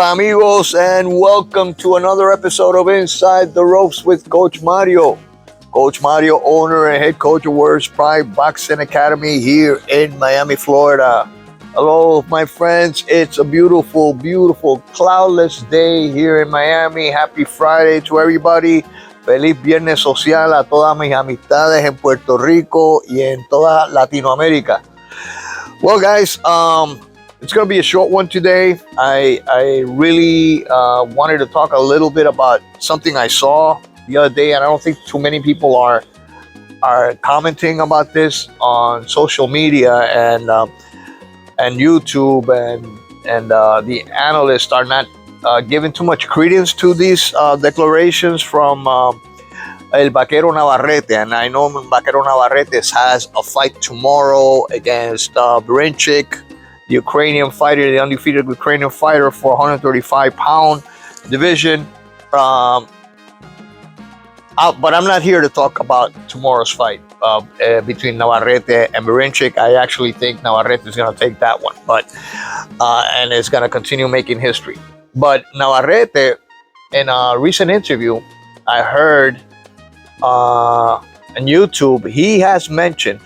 Hola amigos, and welcome to another episode of Inside the Ropes with Coach Mario. Coach Mario, owner and head coach of Warriors Pride Boxing Academy here in Miami, Florida. Hello, my friends. It's a beautiful, beautiful, cloudless day here in Miami. Happy Friday to everybody. Feliz Viernes Social a todas mis amistades en Puerto Rico y en toda Latinoamérica. Well, guys, it's going to be a short one today. I really wanted to talk a little bit about something I saw the other day, and I don't think too many people are commenting about this on social media and YouTube, and the analysts are not giving too much credence to these declarations from El VAQUERO Navarrete. And I know VAQUERO Navarrete has a fight tomorrow against Berinchik, the Ukrainian fighter, the undefeated Ukrainian fighter for 135-pound division. But I'm not here to talk about tomorrow's fight between Navarrete and Berinchik. I actually think Navarrete is going to take that one, and is going to continue making history. But Navarrete, in a recent interview I heard on YouTube, he has mentioned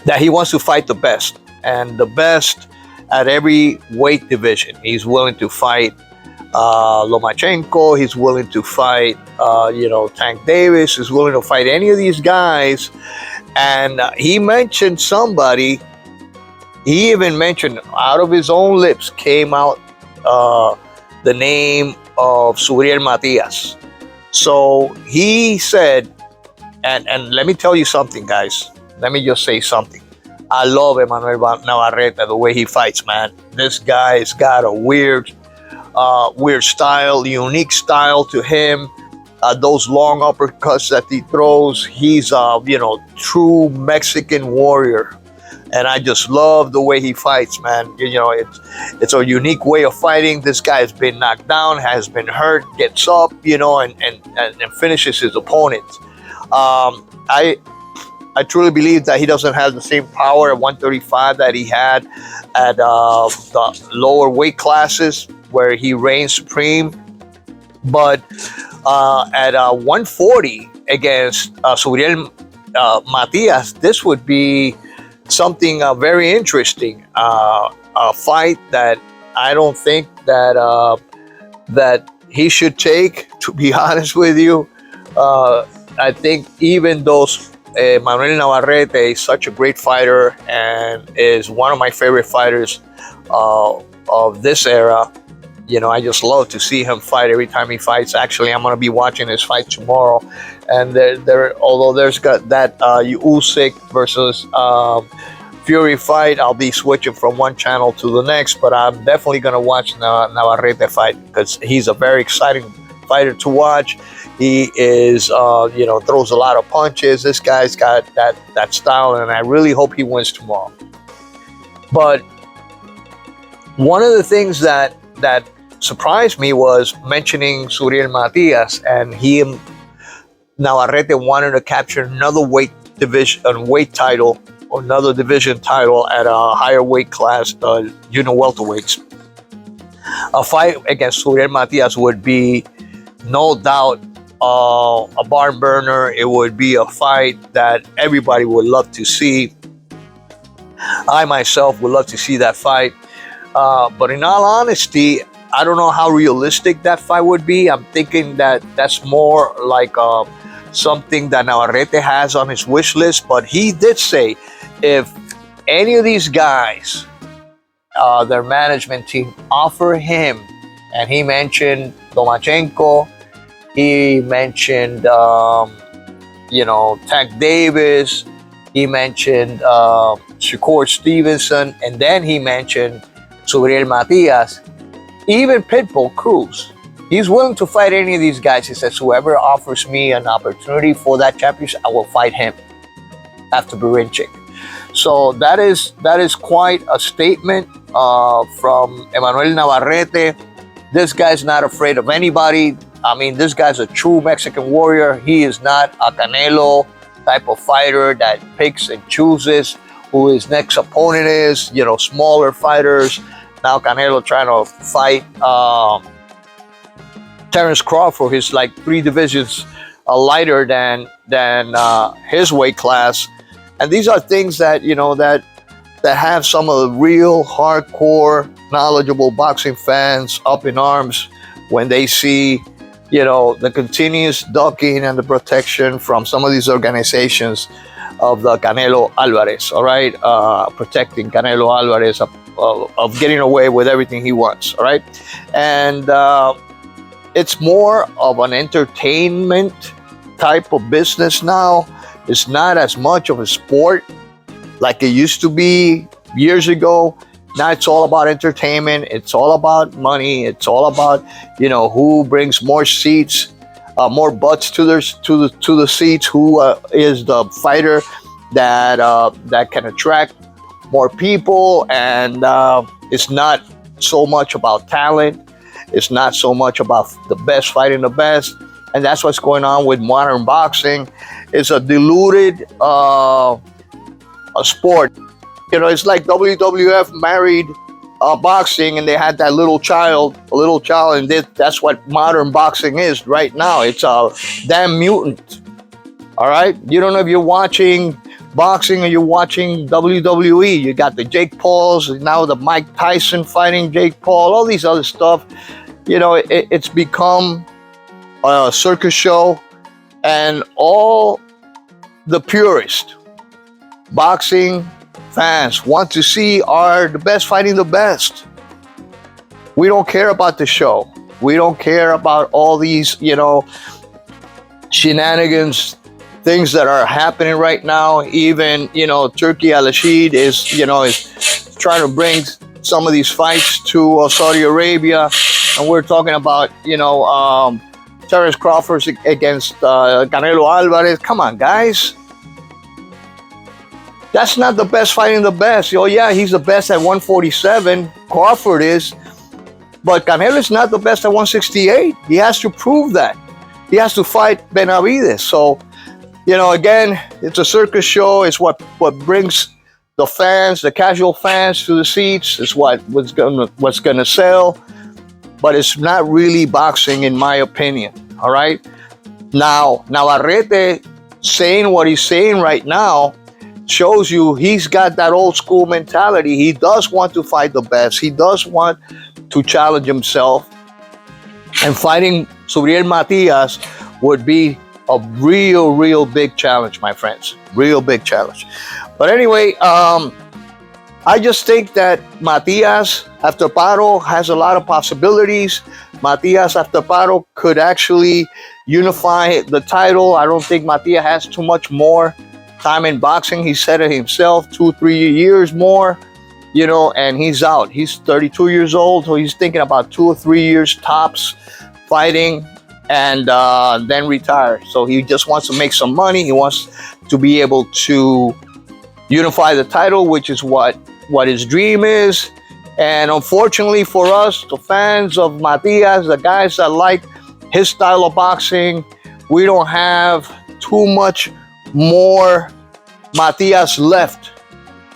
that he wants to fight the best, and the best at every weight division. He's willing to fight Lomachenko. He's willing to fight, Tank Davis. He's willing to fight any of these guys. And he mentioned somebody. He even mentioned, out of his own lips, came out the name of Suriel Matias. So he said, and let me tell you something, guys. Let me just say something. I love Emmanuel Navarrete, the way he fights, man. This guy's got a weird style, unique style to him. Those long uppercuts that he throws, he's true Mexican warrior. And I just love the way he fights, man. It's a unique way of fighting. This guy has been knocked down, has been hurt, gets up, and finishes his opponents. I truly believe that he doesn't have the same power at 135 that he had at the lower weight classes where he reigned supreme. But at 140 against Suriel Matias, this would be something very interesting. A fight that I don't think that he should take, to be honest with you. I think even though Manuel Navarrete is such a great fighter and is one of my favorite fighters of this era, I just love to see him fight every time he fights. Actually, I'm going to be watching his fight tomorrow. And although there's got that Usyk versus Fury fight, I'll be switching from one channel to the next. But I'm definitely going to watch Navarrete fight because he's a very exciting fighter to watch. He is, throws a lot of punches. This guy's got that style, and I really hope he wins tomorrow. But one of the things that surprised me was mentioning Suriel Matias, and Navarrete wanted to capture another weight title, or another division title at a higher weight class, welterweights. A fight against Suriel Matias would be, no doubt, a barn burner. It would be a fight that everybody would love to see. I myself would love to see that fight. But in all honesty, I don't know how realistic that fight would be. I'm thinking that that's more like something that Navarrete has on his wish list. But he did say if any of these guys, their management team, offer him, and he mentioned Lomachenko, he mentioned, Tank Davis, he mentioned Shakur Stevenson, and then he mentioned Suriel Matias, even Pitbull Cruz. He's willing to fight any of these guys. He says, whoever offers me an opportunity for that championship, I will fight him after Berinchik. So that is quite a statement from Emmanuel Navarrete. This guy's not afraid of anybody. I mean, this guy's a true Mexican warrior. He is not a Canelo type of fighter that picks and chooses who his next opponent is. Smaller fighters Now Canelo trying to fight Terrence Crawford. He's like 3 divisions lighter than his weight class, and these are things that that have some of the real hardcore, knowledgeable boxing fans up in arms when they see the continuous ducking and the protection from some of these organizations of the Canelo Alvarez. All right, protecting Canelo Alvarez of getting away with everything he wants. All right, and it's more of an entertainment type of business now. It's not as much of a sport like it used to be years ago. Now it's all about entertainment. It's all about money. It's all about who brings more seats, more butts to the seats. Who is the fighter that can attract more people? And it's not so much about talent. It's not so much about the best fighting the best. And that's what's going on with modern boxing. It's a diluted a sport. It's like WWF married boxing, and they had that little child, and that's what modern boxing is right now. It's a damn mutant. All right, you don't know if you're watching boxing or you're watching WWE. You got the Jake Pauls, now the Mike Tyson fighting Jake Paul, all these other stuff. It's become a circus show, and all the purists boxing fans want to see are the best fighting the best. We don't care about the show. We don't care about all these, shenanigans, things that are happening right now. Even, Turkey Al-Rashid is trying to bring some of these fights to Saudi Arabia. And we're talking about, Terrence Crawford against Canelo Alvarez. Come on, guys. That's not the best fighting the best. Oh, yeah, he's the best at 147. Crawford is. But Canelo's not the best at 168. He has to prove that. He has to fight Benavidez. So, again, it's a circus show. It's what brings the fans, the casual fans, to the seats. It's what's gonna sell. But it's not really boxing, in my opinion. All right? Now, Navarrete saying what he's saying right now shows you he's got that old school mentality. He does want to fight the best. He does want to challenge himself. And fighting Subriel Matias would be a real big challenge, my friends. Real big challenge. But anyway, I just think that Matias after Paro has a lot of possibilities. Matias after Paro could actually unify the title. I don't think Matias has too much more time in boxing. He said it himself, 2-3 years more, and he's out. He's 32 years old, so he's thinking about 2 or 3 years tops fighting, and then retire. So he just wants to make some money. He wants to be able to unify the title, which is what his dream is. And unfortunately for us, the fans of Matias, the guys that like his style of boxing, we don't have too much more Matias left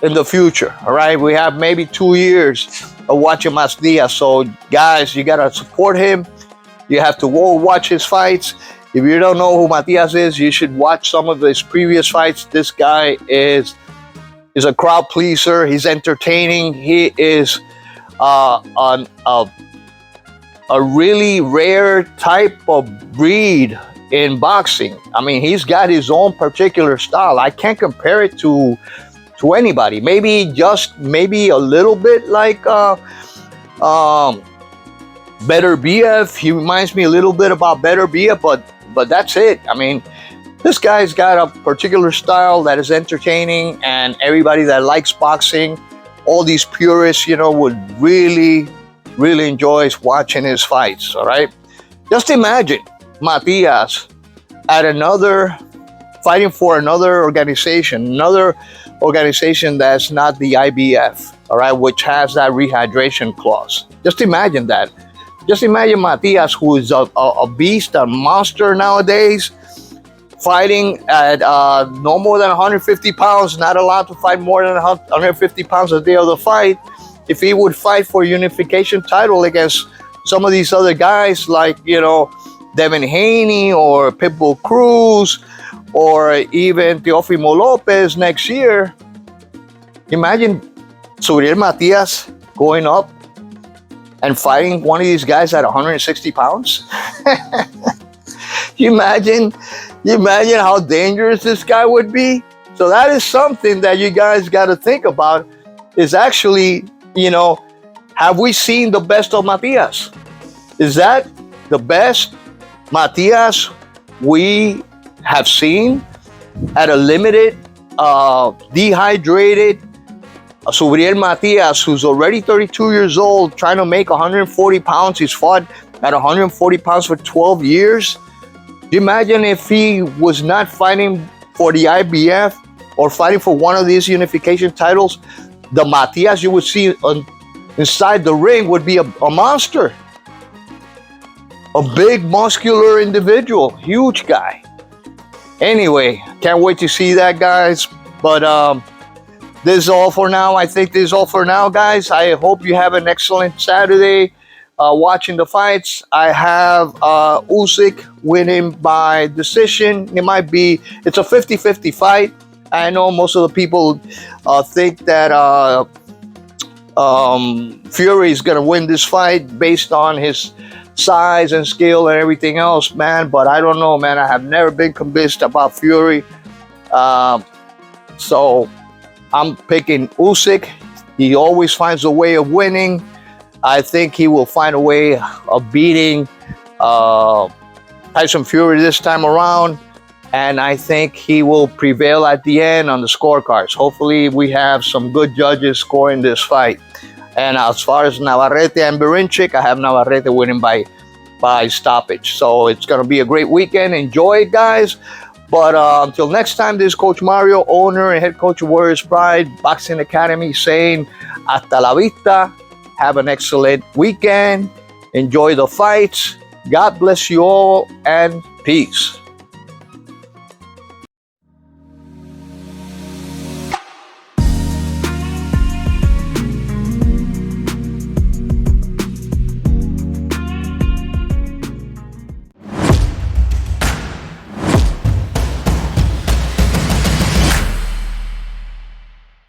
in the future. All right, we have maybe 2 years of watching Matias. So guys, you gotta support him. You have to watch his fights. If you don't know who Matias is, you should watch some of his previous fights. This guy is a crowd pleaser. He's entertaining. He is a really rare type of breed in boxing. I mean, he's got his own particular style. I can't compare it to anybody. Maybe a little bit like Better BF. He reminds me a little bit about Better BF, but that's it. I mean, this guy's got a particular style that is entertaining, and everybody that likes boxing, all these purists, would really enjoy watching his fights. All right, just imagine Matias at fighting for another organization that's not the IBF, all right, which has that rehydration clause. Just imagine that. Just imagine Matias, who is a beast, a monster nowadays, fighting at no more than 150 pounds, not allowed to fight more than 150 pounds a day of the fight, if he would fight for unification title against some of these other guys like, Devin Haney or Pitbull Cruz or even Teofimo Lopez next year. Imagine Suriel Matias going up and fighting one of these guys at 160 pounds. You imagine how dangerous this guy would be? So that is something that you guys got to think about, is actually, have we seen the best of Matias? Is that the best Matias we have seen at a limited, dehydrated Suriel Matias, who's already 32 years old, trying to make 140 pounds. He's fought at 140 pounds for 12 years. Do you imagine if he was not fighting for the IBF or fighting for one of these unification titles? The Matias you would see inside the ring would be a monster. A big, muscular individual, huge guy. Anyway, can't wait to see that, guys. But this is all for now. I think this is all for now, guys. I hope you have an excellent Saturday watching the fights. I have Usyk winning by decision. It's a 50-50 fight. I know most of the people think that Fury is going to win this fight based on his size and skill and everything else, man. But I don't know, man. I have never been convinced about Fury. So I'm picking Usyk. He always finds a way of winning. I think he will find a way of beating Tyson Fury this time around. And I think he will prevail at the end on the scorecards. Hopefully we have some good judges scoring this fight. And as far as Navarrete and Berinchik, I have Navarrete winning by stoppage. So it's going to be a great weekend. Enjoy it, guys. But until next time, this is Coach Mario, owner and head coach of Warriors Pride Boxing Academy, saying hasta la vista. Have an excellent weekend. Enjoy the fights. God bless you all, and peace.